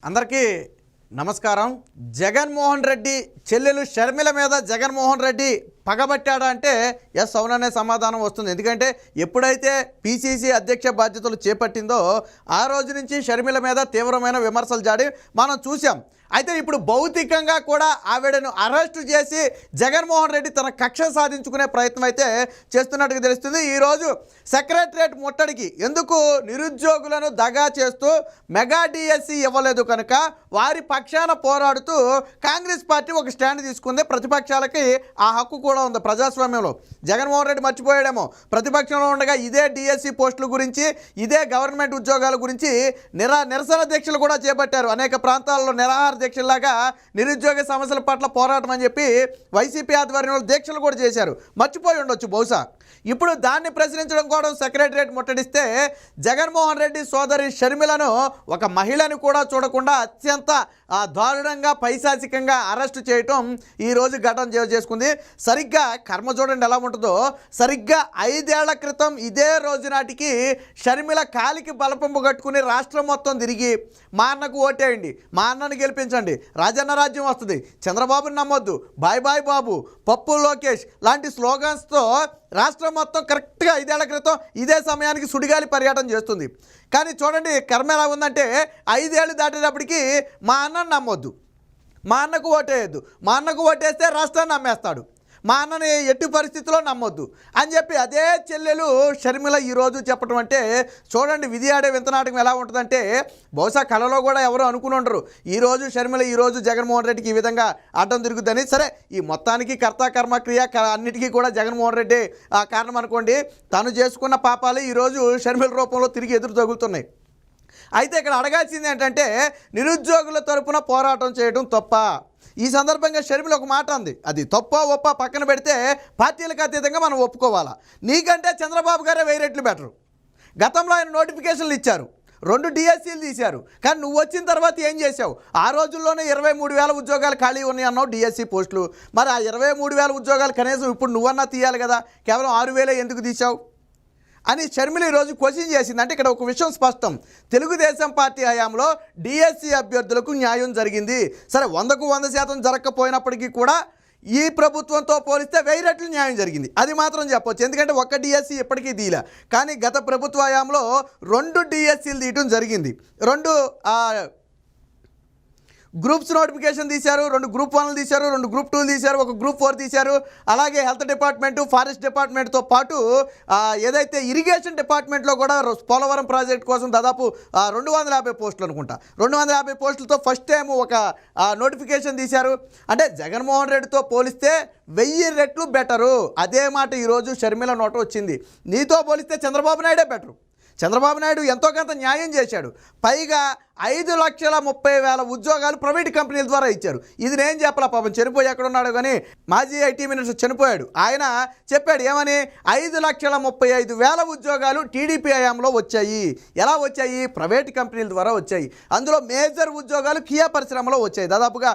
అందరికీ నమస్కారం. జగన్మోహన్ రెడ్డి చెల్లెలు షర్మిల మీద జగన్మోహన్ రెడ్డి పగబట్టాడా అంటే ఎస్ అవుననే సమాధానం వస్తుంది. ఎందుకంటే ఎప్పుడైతే పిసిసి అధ్యక్ష బాధ్యతలు చేపట్టిందో ఆ రోజు నుంచి షర్మిల మీద తీవ్రమైన విమర్శలు జాడి మనం చూసాం. అయితే ఇప్పుడు భౌతికంగా కూడా ఆవిడను అరెస్టు చేసి జగన్మోహన్ రెడ్డి తన కక్ష సాధించుకునే ప్రయత్నం అయితే చేస్తున్నట్టుగా తెలుస్తుంది. ఈరోజు సెక్రటరియట్ ముట్టడికి ఎందుకు నిరుద్యోగులను దగా చేస్తూ మెగా డిఎస్సి ఇవ్వలేదు కనుక వారి పక్షాన పోరాడుతూ కాంగ్రెస్ పార్టీ ఒక స్టాండ్ తీసుకుంది. ప్రతిపక్షాలకి ఆ హక్కు కూడా ఉంది ప్రజాస్వామ్యంలో. జగన్మోహన్ రెడ్డి మర్చిపోయాడేమో, ప్రతిపక్షంలో ఉండగా ఇదే డిఎస్సి పోస్టుల గురించి ఇదే గవర్నమెంట్ ఉద్యోగాల గురించి నిరసన దీక్షలు కూడా చేపట్టారు. అనేక ప్రాంతాల్లో నిరాహార దీక్షలాగా నిరుద్యోగ సమస్యల పట్ల పోరాటం అని చెప్పి వైసీపీ ఆధ్వర్యంలో దీక్షలు కూడా చేశారు. మర్చిపోయి ఉండొచ్చు బహుశా. ఇప్పుడు దాన్ని ప్రశ్నించడం కోసం సెక్రటరియట్ ముట్టడిస్తే జగన్మోహన్ రెడ్డి సోదరి షర్మిలను ఒక మహిళను కూడా చూడకుండా అత్యంత దారుణంగా పైశాచికంగా అరెస్టు చేయటం ఈరోజు ఘటన చేసుకుంది. సరిగ్గా కర్మ చూడండి ఎలా ఉంటుందో. సరిగ్గా 5 ఏళ్ల క్రితం ఇదే రోజు నాటికి షర్మిల కాలికి బలపంపు కట్టుకుని రాష్ట్రం మొత్తం తిరిగి మా అన్నకు ఓటేయండి, మా అన్నను గెలిపించండి, రాజన్న రాజ్యం వస్తుంది, చంద్రబాబుని నమ్మొద్దు, బాయ్ బాయ్ బాబు, పప్పు లోకేష్ లాంటి స్లోగన్స్తో రాష్ట్రం మొత్తం కరెక్ట్గా 5 ఏళ్ల క్రితం ఇదే సమయానికి సుడిగాలి పర్యటన చేస్తుంది. కానీ చూడండి కర్మ ఎలా ఉందంటే 5 ఏళ్ళు దాటేటప్పటికి మా అన్నను నమ్మొద్దు, మా అన్నకు ఓటేయద్దు, మా అన్నకు ఓటేస్తే రాష్ట్రాన్ని నమ్మేస్తాడు, మా అన్నని ఎట్టి పరిస్థితుల్లో నమ్మొద్దు అని చెప్పి అదే చెల్లెలు షర్మిల ఈరోజు చెప్పడం అంటే చూడండి విధి ఆడే వింతనాటకం ఎలా ఉంటుందంటే బహుశా కళలో కూడా ఎవరు అనుకుని ఉండరు ఈరోజు షర్మిల ఈరోజు జగన్మోహన్ రెడ్డికి ఈ విధంగా అడ్డం తిరుగుద్దని. సరే ఈ మొత్తానికి కర్త కర్మ క్రియ అన్నిటికీ కూడా జగన్మోహన్ రెడ్డి కారణం అనుకోండి. తను చేసుకున్న పాపాలు ఈరోజు షర్మిల రూపంలో తిరిగి ఎదురు తగులుతున్నాయి. అయితే ఇక్కడ అడగాల్సింది ఏంటంటే నిరుద్యోగుల తరపున పోరాటం చేయడం తప్ప? ఈ సందర్భంగా షర్మిల ఒక మాట అంది, అది తప్ప ఒప్ప పక్కన పెడితే పార్టీలకు అతీతంగా మనం ఒప్పుకోవాలా. నీకంటే చంద్రబాబు గారే 1000 రెట్లు బెటరు. గతంలో ఆయన నోటిఫికేషన్లు ఇచ్చారు, 2 డిఎస్సీలు తీశారు. కానీ నువ్వు వచ్చిన తర్వాత ఏం చేసావు? ఆ రోజుల్లోనే 23,000 ఉద్యోగాలు ఖాళీ ఉన్నాయి అన్నావు డిఎస్సీ పోస్టులు. మరి ఆ 23,000 ఉద్యోగాలు కనీసం ఇప్పుడు నువ్వన్నా తీయాలి కదా, కేవలం 6,000 ఎందుకు తీసావు అని షర్మిల ఈరోజు క్వశ్చన్ చేసింది. అంటే ఇక్కడ ఒక విషయం స్పష్టం, తెలుగుదేశం పార్టీ హయాంలో డిఎస్సి అభ్యర్థులకు న్యాయం జరిగింది. సరే 100కు 100% జరగకపోయినప్పటికీ కూడా ఈ ప్రభుత్వంతో పోలిస్తే 1000 రెట్లు న్యాయం జరిగింది, అది మాత్రం చెప్పొచ్చు. ఎందుకంటే ఒక్క డిఎస్సి ఇప్పటికీ తీయలే. కానీ గత ప్రభుత్వ హయాంలో 2 డిఎస్సీలు తీయటం జరిగింది. 2 గ్రూప్స్ నోటిఫికేషన్ తీశారు, 2 గ్రూప్ 1లు తీశారు, 2 గ్రూప్ 2లు తీశారు, 1 గ్రూప్ 4 తీశారు. అలాగే హెల్త్ డిపార్ట్మెంటు, ఫారెస్ట్ డిపార్ట్మెంట్తో పాటు ఏదైతే ఇరిగేషన్ డిపార్ట్మెంట్లో కూడా పోలవరం ప్రాజెక్ట్ కోసం దాదాపు 250 పోస్టులు అనుకుంటా, 250 పోస్టులతో ఫస్ట్ టైం ఒక నోటిఫికేషన్ తీశారు. అంటే జగన్మోహన్ రెడ్డితో పోలిస్తే 1000 రెట్లు బెటరు. అదే మాట ఈరోజు షర్మిల నోట వచ్చింది. నీతో పోలిస్తే చంద్రబాబు నాయుడే బెటరు. చంద్రబాబు నాయుడు ఎంతో కొంత న్యాయం చేశాడు. పైగా 5,30,000 ఉద్యోగాలు ప్రైవేట్ కంపెనీల ద్వారా ఇచ్చారు. ఇది నేను చెప్పలా, పాపం చనిపోయి ఎక్కడున్నాడు కానీ మాజీ ఐటీ మినిస్టర్ చనిపోయాడు. ఆయన చెప్పాడు ఏమని, 5,35,000 ఉద్యోగాలు టీడీపీ హయాంలో వచ్చాయి. ఎలా వచ్చాయి? ప్రైవేట్ కంపెనీల ద్వారా వచ్చాయి. అందులో మేజర్ ఉద్యోగాలు కియా పరిశ్రమలో వచ్చాయి. దాదాపుగా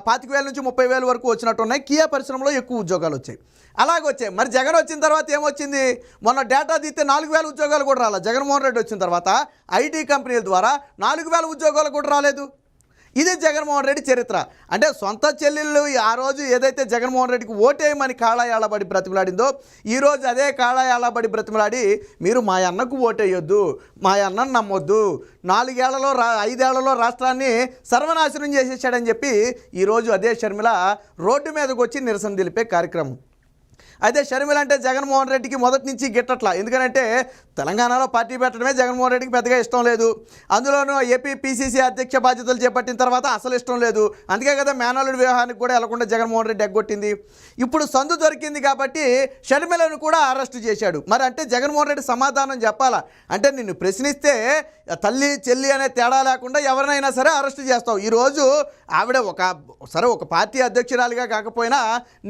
25,000 నుంచి 30,000 వరకు వచ్చినట్టు ఉన్నాయి. కియా పరిశ్రమలో ఎక్కువ ఉద్యోగాలు వచ్చాయి. అలాగొచ్చాయి. మరి జగన్ వచ్చిన తర్వాత ఏమొచ్చింది? మొన్న డేటా తీస్తే 4,000 ఉద్యోగాలు కూడా రాలేదు. జగన్మోహన్ రెడ్డి వచ్చిన తర్వాత ఐటీ కంపెనీల ద్వారా 4,000 ఉద్యోగాలు కూడా రాలేదు. ఇది జగన్మోహన్ రెడ్డి చరిత్ర. అంటే సొంత చెల్లెళ్ళు ఆ రోజు ఏదైతే జగన్మోహన్ రెడ్డికి ఓటేయమని కాళాయాలబడి బ్రతిమలాడిందో ఈరోజు అదే కాళాయాలబడి బ్రతిమలాడి మీరు మా అన్నకు ఓటేయొద్దు, మా అన్నను నమ్మొద్దు, 4 ఏళ్లలో 5 ఏళ్లలో రాష్ట్రాన్ని సర్వనాశనం చేసేసాడని చెప్పి ఈరోజు అదే షర్మిల రోడ్డు మీదకి వచ్చి నిరసన తెలిపే కార్యక్రమం. అయితే షర్మిల అంటే జగన్మోహన్ రెడ్డికి మొదటి నుంచి గిట్టట్లా. ఎందుకంటే తెలంగాణలో పార్టీ పెట్టడమే జగన్మోహన్ రెడ్డికి పెద్దగా ఇష్టం లేదు. అందులోనూ ఏపీ పిసిసి అధ్యక్ష బాధ్యతలు చేపట్టిన తర్వాత అసలు ఇష్టం లేదు. అందుకే కదా మేనల్లుడి వివాహానికి కూడా వెళ్లకుండా జగన్మోహన్ రెడ్డి ఎగ్గొట్టింది. ఇప్పుడు సందు దొరికింది కాబట్టి షర్మిలను కూడా అరెస్టు చేశాడు. మరి అంటే జగన్మోహన్ రెడ్డి సమాధానం చెప్పాలా? అంటే నిన్ను ప్రశ్నిస్తే తల్లి చెల్లి అనే తేడా లేకుండా ఎవరినైనా సరే అరెస్టు చేస్తావు. ఈరోజు ఆవిడ ఒక పార్టీ అధ్యక్షురాలిగా కాకపోయినా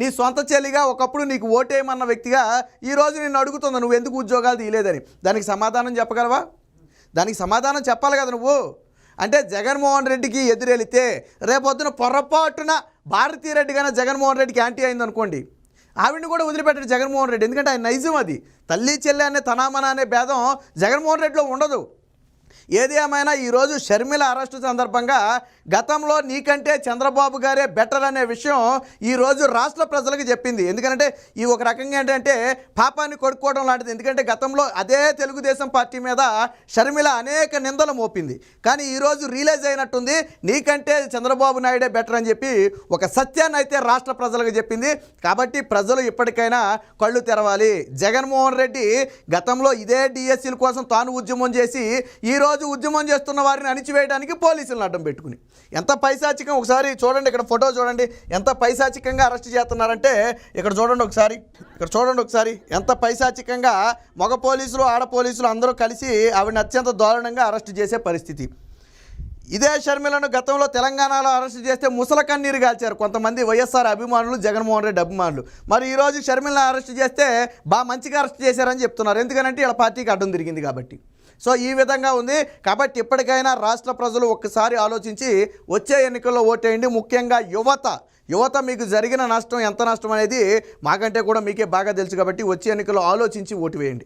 నీ సొంత చెల్లిగా ఒకప్పుడు నీకు ఓటేయమన్న వ్యక్తిగా ఈరోజు నిన్ను అడుగుతుంది నువ్వు ఎందుకు ఉద్యోగాలు తీయలేదని. దానికి సమాధానం చెప్పగలవా? దానికి సమాధానం చెప్పాలి కదా నువ్వు. అంటే జగన్మోహన్ రెడ్డికి ఎదురెళితే రేపొద్దున పొరపాటున భారతీరెడ్డి కానీ జగన్మోహన్ రెడ్డికి యాంటీ అయిందనుకోండి, ఆవిడని కూడా వదిలిపెట్టాడు జగన్మోహన్ రెడ్డి. ఎందుకంటే ఆయన నైజం అది. తల్లి చెల్లి అనే తనామన అనే భేదం జగన్మోహన్ రెడ్డిలో ఉండదు. ఏది ఏమైనా ఈరోజు షర్మిల అరెస్టు సందర్భంగా గతంలో నీకంటే చంద్రబాబు గారే బెటర్ అనే విషయం ఈరోజు రాష్ట్ర ప్రజలకు చెప్పింది. ఎందుకంటే ఈ ఒక రకంగా ఏంటంటే పాపాన్ని కొడుకోవడం లాంటిది. ఎందుకంటే గతంలో అదే తెలుగుదేశం పార్టీ మీద షర్మిల అనేక నిందలు మోపింది. కానీ ఈరోజు రియలైజ్ అయినట్టుంది నీకంటే చంద్రబాబు నాయుడే బెటర్ అని చెప్పి ఒక సత్యాన్ని అయితే రాష్ట్ర ప్రజలకు చెప్పింది. కాబట్టి ప్రజలు ఇప్పటికైనా కళ్ళు తెరవాలి. జగన్మోహన్ రెడ్డి గతంలో ఇదే డిఎస్సీల కోసం తాను ఉద్యమం చేసి ఈరోజు ఉద్యమం చేస్తున్న వారిని అణిచివేయడానికి పోలీసులను అడ్డం పెట్టుకుని ఎంత పైశాచికం ఒకసారి చూడండి. ఇక్కడ ఫోటో చూడండి ఎంత పైశాచికంగా అరెస్ట్ చేస్తున్నారంటే ఇక్కడ చూడండి ఒకసారి ఎంత పైశాచికంగా మగ పోలీసులు ఆడ పోలీసులు అందరూ కలిసి ఆవిడని అత్యంత దారుణంగా అరెస్ట్ చేసే పరిస్థితి. ఇదే షర్మిలను గతంలో తెలంగాణలో అరెస్ట్ చేస్తే ముసల కన్నీరు గాల్చారు కొంతమంది వైఎస్ఆర్ అభిమానులు, జగన్మోహన్ రెడ్డి అభిమానులు. మరి ఈరోజు షర్మిలను అరెస్ట్ చేస్తే బాగా మంచిగా అరెస్ట్ చేశారని చెప్తున్నారు. ఎందుకంటే ఇలా పార్టీకి అడ్డం తిరిగింది కాబట్టి. సో ఈ విధంగా ఉంది. కాబట్టి ఇప్పటికైనా రాష్ట్ర ప్రజలు ఒక్కసారి ఆలోచించి వచ్చే ఎన్నికల్లో ఓటేయండి. ముఖ్యంగా యువత మీకు జరిగిన నష్టం ఎంత నష్టం అనేది మాకంటే కూడా మీకే బాగా తెలుసు. కాబట్టి వచ్చే ఎన్నికల్లో ఆలోచించి ఓటు వేయండి.